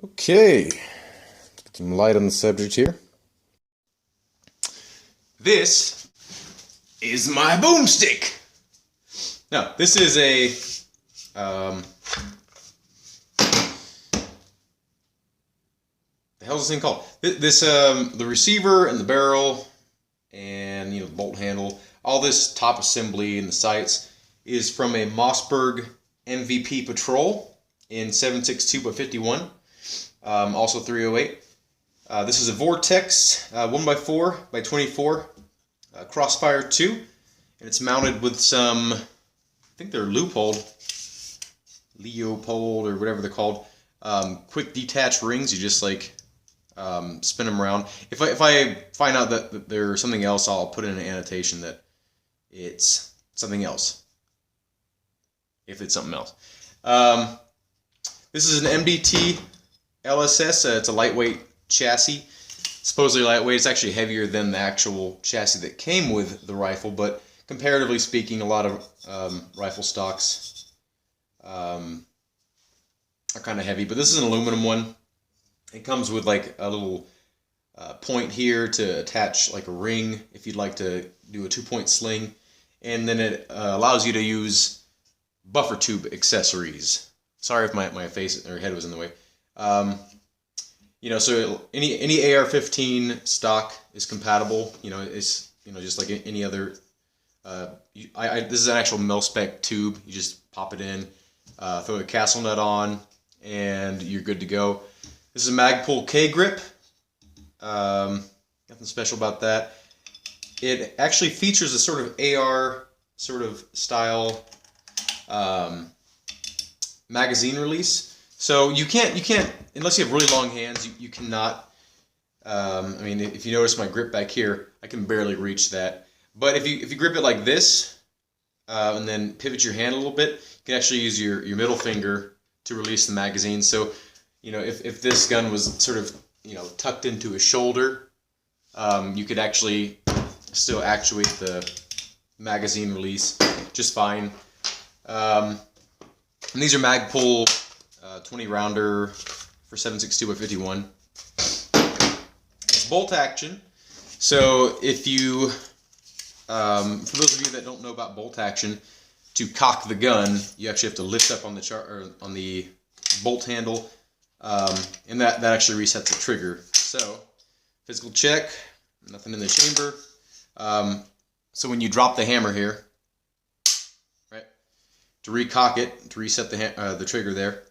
Okay, get some light on the subject here. This is my boomstick. Now, this is a the hell's this thing called? The receiver and the barrel and the bolt handle, all this top assembly and the sights is from a Mossberg MVP Patrol in 7.62x51. Also 308. This is a Vortex 1x4x24 Crossfire 2, and it's mounted with some, I think they're Leopold or whatever they're called, quick detach rings. You just like spin them around. If I find out that there's something else, I'll put in an annotation that it's something else. If it's something else. This is an MDT LSS. It's a lightweight chassis. Supposedly lightweight. It's actually heavier than the actual chassis that came with the rifle, but comparatively speaking, a lot of rifle stocks are kind of heavy. But this is an aluminum one. It comes with like a little point here to attach like a ring if you'd like to do a 2-point sling, and then it allows you to use buffer tube accessories. Sorry if my face or head was in the way. So any AR-15 stock is compatible. It's just like any other. This is an actual mil-spec tube. You just pop it in, throw a castle nut on, and you're good to go. This is a Magpul K-grip. Nothing special about that. It actually features a sort of AR sort of style magazine release. So you can't unless you have really long hands. You cannot. If you notice my grip back here, I can barely reach that. But if you grip it like this, and then pivot your hand a little bit, you can actually use your middle finger to release the magazine. So, if this gun was sort of tucked into a shoulder, you could actually still actuate the magazine release just fine. And these are Magpul 20 rounder for 7.62x51. It's bolt action. So if you, for those of you that don't know about bolt action, to cock the gun, you actually have to lift up on the bolt handle, and that actually resets the trigger. So physical check, nothing in the chamber. So when you drop the hammer here, right, to recock it, to reset the trigger there.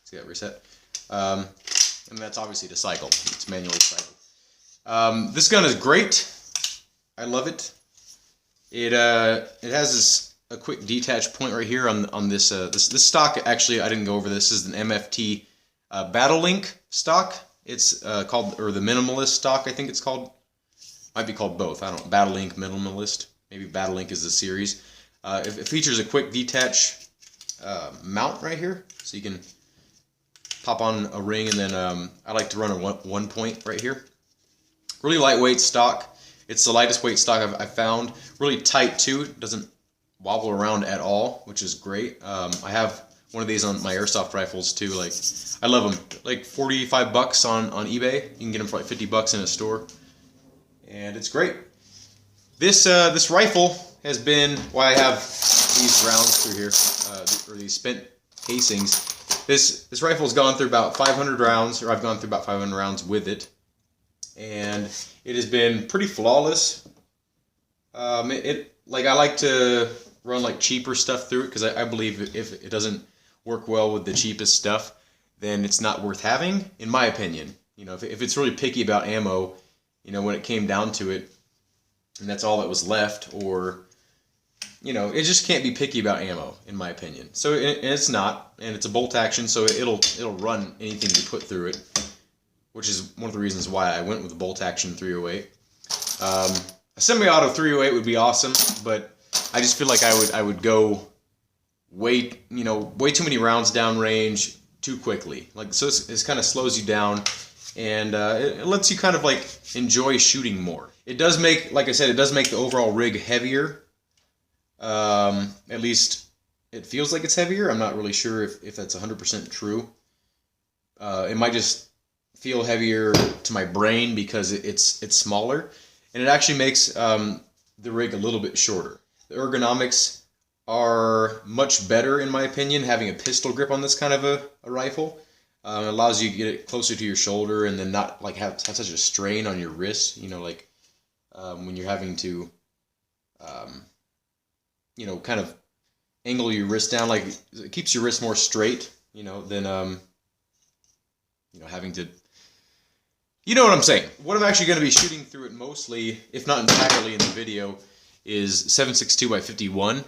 See that reset? And that's obviously to cycle. It's manually cycled. This gun is great. I love it. It has a quick detach point right here on this this stock. Actually, I didn't go over this. This is an MFT Battle Link stock. It's called, or the Minimalist stock, I think it's called. Might be called both. I don't know. Battle Link, Minimalist. Maybe Battle Link is the series. It features a quick detach mount right here, so you can pop on a ring, and then I like to run a one point right here. Really lightweight stock. It's the lightest weight stock I've found. Really tight too. It doesn't wobble around at all, which is great. I have one of these on my airsoft rifles too. Like, I love them. Like $45 on eBay. You can get them for like $50 in a store, and it's great. This rifle has been why I have these rounds through here, or these spent casings. This rifle's gone through about 500 rounds, or I've gone through about 500 rounds with it, and it has been pretty flawless. Like, I like to run like cheaper stuff through it, because I believe if it doesn't work well with the cheapest stuff, then it's not worth having, in my opinion. If it's really picky about ammo, when it came down to it, and that's all that was left, or it just can't be picky about ammo, in my opinion. So and it's not, and it's a bolt action, so it'll run anything you put through it, which is one of the reasons why I went with the bolt action 308. A semi-auto 308 would be awesome, but I just feel like I would go way too many rounds downrange too quickly. Like, so it kind of slows you down, and it lets you kind of like enjoy shooting more. It does make, like I said, it does make the overall rig heavier. At least it feels like it's heavier. I'm not really sure if that's 100% true. it might just feel heavier to my brain because it's smaller, and it actually makes the rig a little bit shorter. The ergonomics are much better, in my opinion, having a pistol grip on this kind of a rifle. It allows you to get it closer to your shoulder and then not like have such a strain on your wrist, you know, like when you're having to, you know, kind of angle your wrist down, like it keeps your wrist more straight, you know, than, you know, having to, you know what I'm saying. What I'm actually going to be shooting through it mostly, if not entirely in the video, is 7.62 by 51.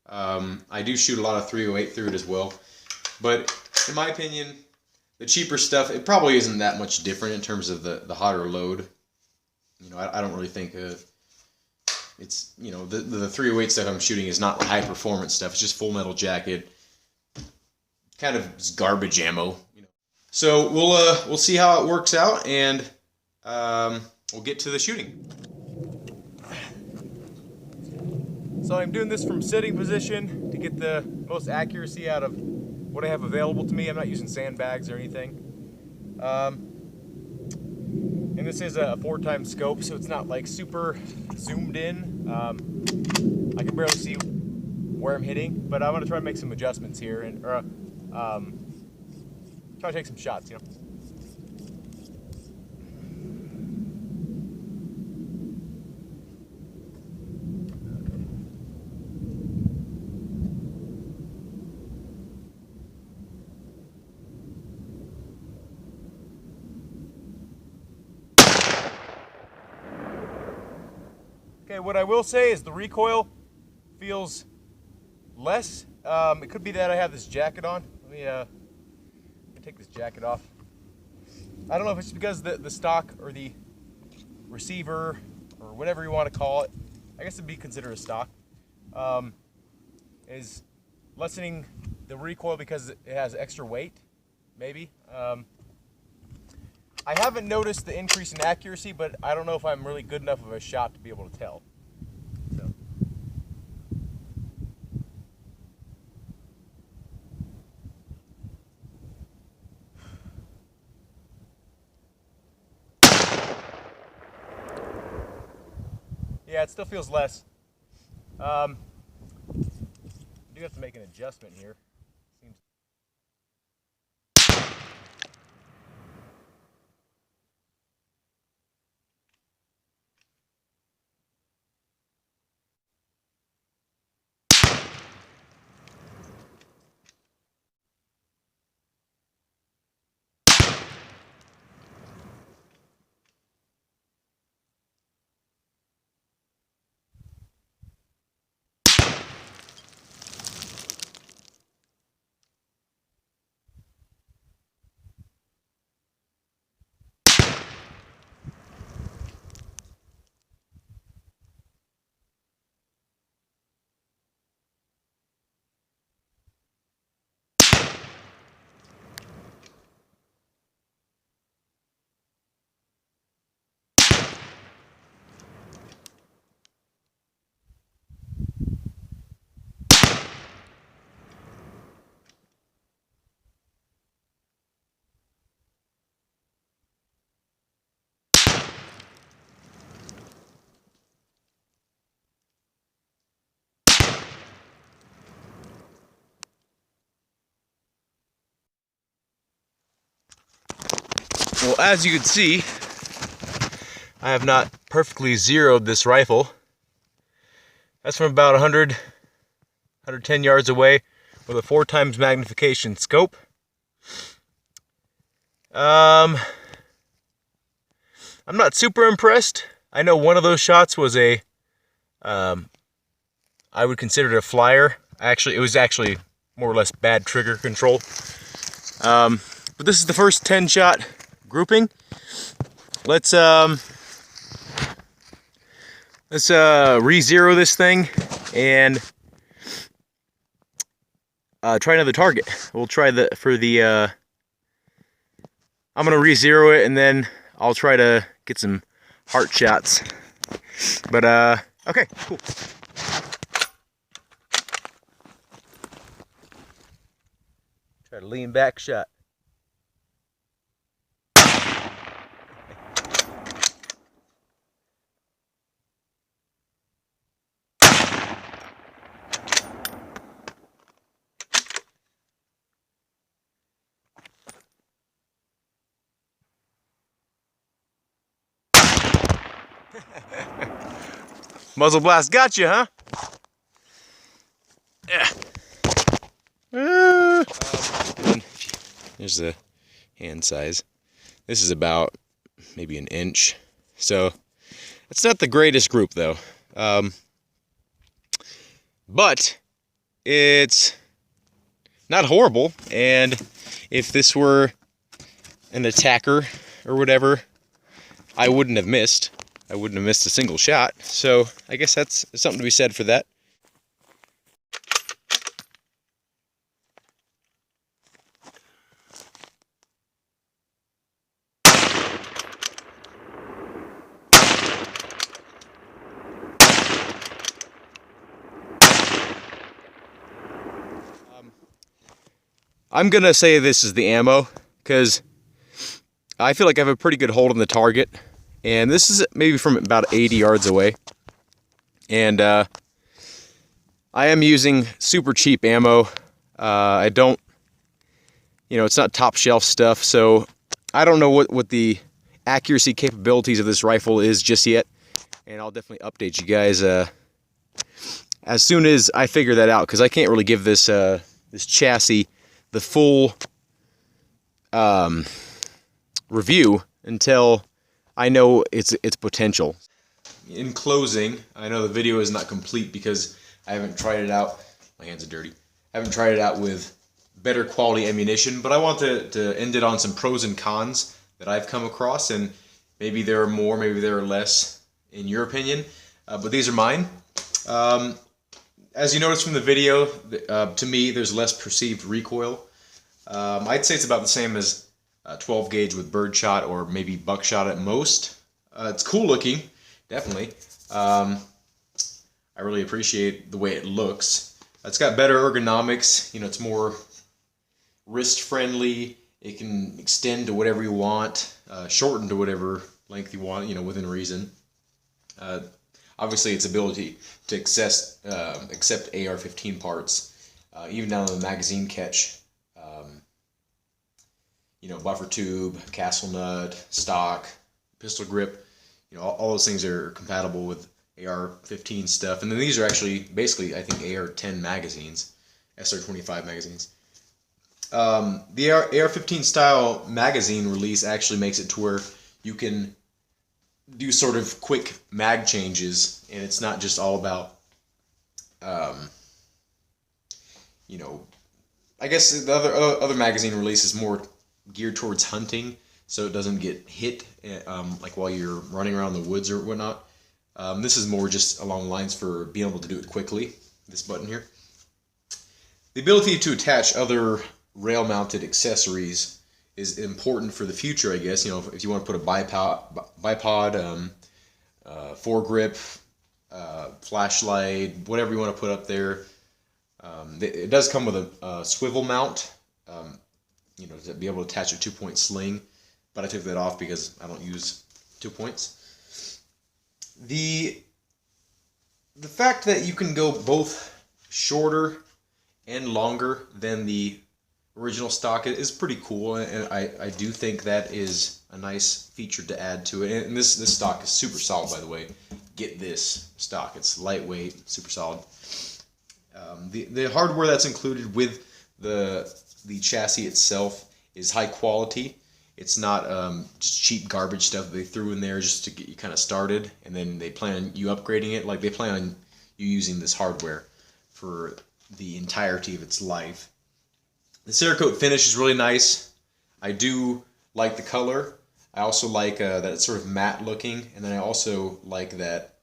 I do shoot a lot of 308 through it as well, but in my opinion, the cheaper stuff, it probably isn't that much different in terms of the hotter load. You know, I don't really think it's, you know, the 308 stuff I'm shooting is not high performance stuff. It's just Full Metal Jacket, kind of garbage ammo. You know, so we'll see how it works out, and we'll get to the shooting. So I'm doing this from sitting position to get the most accuracy out of what I have available to me. I'm not using sandbags or anything. And this is a 4x scope, so it's not like super zoomed in. I can barely see where I'm hitting, but I'm gonna try to make some adjustments here and try to take some shots, you know. Okay, what I will say is the recoil feels less. It could be that I have this jacket on. Let me take this jacket off. I don't know if it's because the stock or the receiver or whatever you want to call it, I guess it'd be considered a stock, is lessening the recoil because it has extra weight, maybe. I haven't noticed the increase in accuracy, but I don't know if I'm really good enough of a shot to be able to tell. So. Yeah, it still feels less. I do have to make an adjustment here. Seems well, as you can see, I have not perfectly zeroed this rifle. That's from about 110 yards away with a 4x magnification scope. I'm not super impressed. I know one of those shots was a, I would consider it a flyer. It was actually more or less bad trigger control. But this is the first 10 shot grouping. Let's re-zero this thing and try another target. We'll try I'm gonna re-zero it and then I'll try to get some heart shots. But okay, cool. Try to lean back shot. Muzzle blast got you, huh? Yeah. Here's the hand size. This is about maybe an inch. So it's not the greatest group though. But it's not horrible. And if this were an attacker or whatever, I wouldn't have missed. I wouldn't have missed a single shot. So I guess that's something to be said for that. I'm gonna say this is the ammo because I feel like I have a pretty good hold on the target, and this is maybe from about 80 yards away. And I am using super cheap ammo. I don't, it's not top shelf stuff, so I don't know what the accuracy capabilities of this rifle is just yet, and I'll definitely update you guys as soon as I figure that out, because I can't really give this this chassis the full review until I know its potential. In closing, I know the video is not complete because I haven't tried it out. My hands are dirty. I haven't tried it out with better quality ammunition, but I want to end it on some pros and cons that I've come across, and maybe there are more, maybe there are less in your opinion, but these are mine. As you noticed from the video, to me, there's less perceived recoil. I'd say it's about the same as 12 gauge with birdshot or maybe buckshot at most. It's cool looking, definitely. I really appreciate the way it looks. It's got better ergonomics. It's more wrist friendly. It can extend to whatever you want, shorten to whatever length you want, within reason. Obviously, its ability to accept AR-15 parts, even down to the magazine catch, buffer tube, castle nut, stock, pistol grip, all those things are compatible with AR-15 stuff. And then these are actually basically, I think, AR-10 magazines, SR-25 magazines. The AR-15 style magazine release actually makes it to where you can do sort of quick mag changes, and it's not just all about, I guess the other magazine release is more geared towards hunting, so it doesn't get hit like while you're running around the woods or whatnot. This is more just along the lines for being able to do it quickly, this button here. The ability to attach other rail-mounted accessories is important for the future, I guess. If you want to put a bipod, foregrip, flashlight, whatever you want to put up there. It does come with a swivel mount, to be able to attach a 2-point sling, but I took that off because I don't use 2 points. The fact that you can go both shorter and longer than the original stock is pretty cool, and I do think that is a nice feature to add to it. And this stock is super solid, by the way. Get this stock. It's lightweight, super solid. The hardware that's included with the chassis itself is high quality. It's not just cheap garbage stuff that they threw in there just to get you kind of started, and then they plan on you upgrading it. Like, they plan on you using this hardware for the entirety of its life. The Cerakote finish is really nice. I do like the color. I also like that it's sort of matte looking, and then I also like that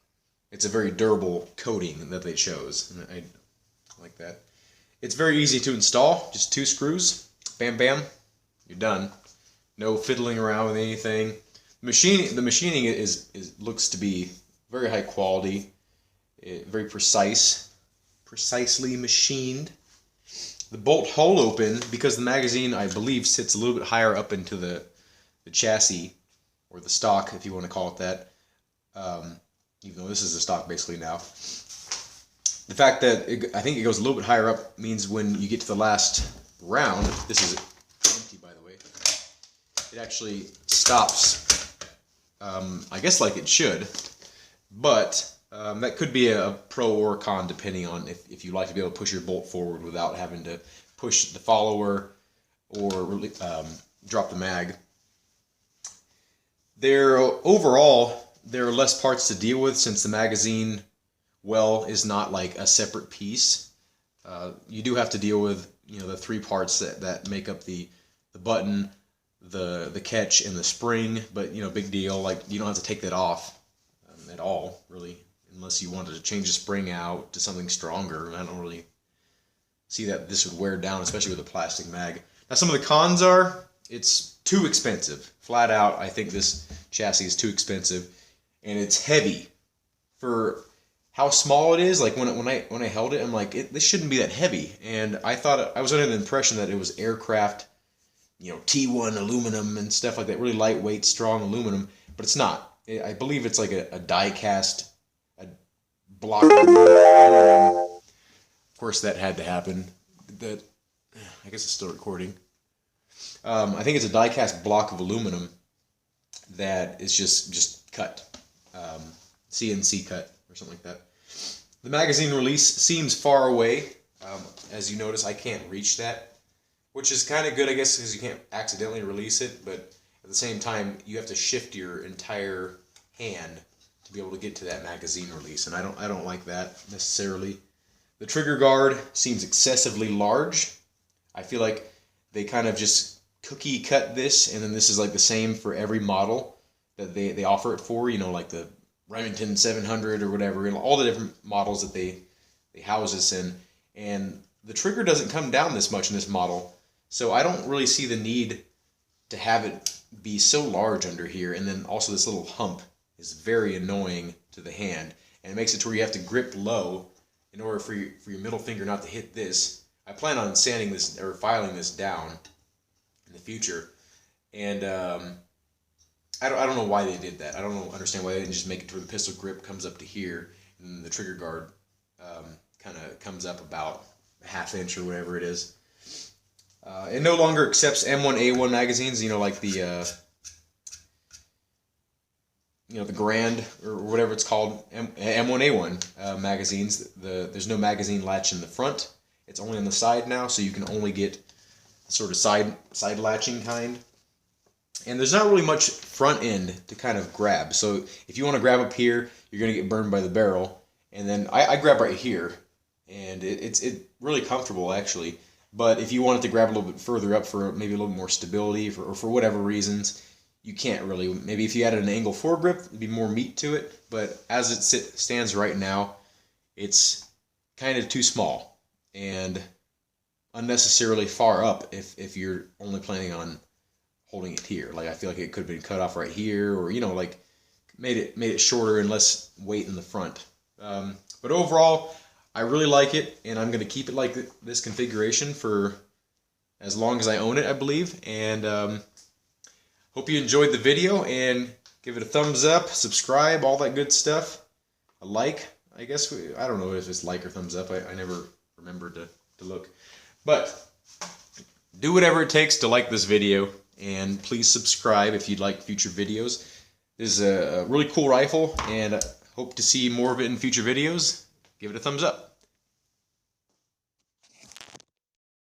it's a very durable coating that they chose. And I like that. It's very easy to install. Just 2 screws. Bam, bam. You're done. No fiddling around with anything. The machining looks to be very high quality, very precisely machined. The bolt hole open, because the magazine, I believe, sits a little bit higher up into the chassis, or the stock, if you want to call it that, even though this is the stock basically now. The fact that I think it goes a little bit higher up means when you get to the last round, this is empty, by the way, it actually stops, I guess like it should. but that could be a pro or a con depending on if you like to be able to push your bolt forward without having to push the follower or really, drop the mag. Overall, there are less parts to deal with since the magazine well is not like a separate piece. You do have to deal with the three parts that make up the button, the catch, and the spring. But big deal. Like you don't have to take that off at all, really, unless you wanted to change the spring out to something stronger. I don't really see that this would wear down, especially with a plastic mag. Now, some of the cons are it's too expensive. Flat out, I think this chassis is too expensive, and it's heavy for how small it is. Like when I held it, I'm like, this shouldn't be that heavy. And I was under the impression that it was aircraft, T1 aluminum and stuff like that, really lightweight, strong aluminum, but it's not. I believe it's like a die-cast, a block of aluminum. Of course, that had to happen. I guess it's still recording. I think it's a die-cast block of aluminum that is just cut, CNC cut or something like that. The magazine release seems far away. As you notice, I can't reach that, which is kind of good, I guess, because you can't accidentally release it, but at the same time, you have to shift your entire hand to be able to get to that magazine release, and I don't like that necessarily. The trigger guard seems excessively large. I feel like they kind of just cookie cut this, and then this is like the same for every model that they offer it for, like the Remington 700 or whatever, and all the different models that they house this in. And the trigger doesn't come down this much in this model, so I don't really see the need to have it be so large under here. And then also this little hump is very annoying to the hand, and it makes it to where you have to grip low in order for your middle finger not to hit this. I plan on sanding this or filing this down in the future, and I don't know why they did that. I don't understand why they didn't just make it to where the pistol grip comes up to here, and the trigger guard kind of comes up about a ½ inch or whatever it is. It no longer accepts M1A1 magazines, like the the Grand or whatever it's called, M1A1 magazines. There's no magazine latch in the front. It's only on the side now, so you can only get sort of side latching kind. And there's not really much front end to kind of grab. So if you want to grab up here, you're going to get burned by the barrel. And then I grab right here, and it's really comfortable actually. But if you wanted to grab a little bit further up for maybe a little more stability or for whatever reasons, you can't really. Maybe if you added an angle foregrip, there'd be more meat to it. But as it stands right now, it's kind of too small and unnecessarily far up if you're only planning on holding it here. Like I feel like it could have been cut off right here, or like made it shorter and less weight in the front. But overall, I really like it, and I'm going to keep it like this configuration for as long as I own it, I believe. And hope you enjoyed the video, and give it a thumbs up, subscribe, all that good stuff. A like, I guess. I don't know if it's like or thumbs up. I never remembered to look. But do whatever it takes to like this video, and please subscribe if you'd like future videos. This is a really cool rifle, and I hope to see more of it in future videos. Give it a thumbs up.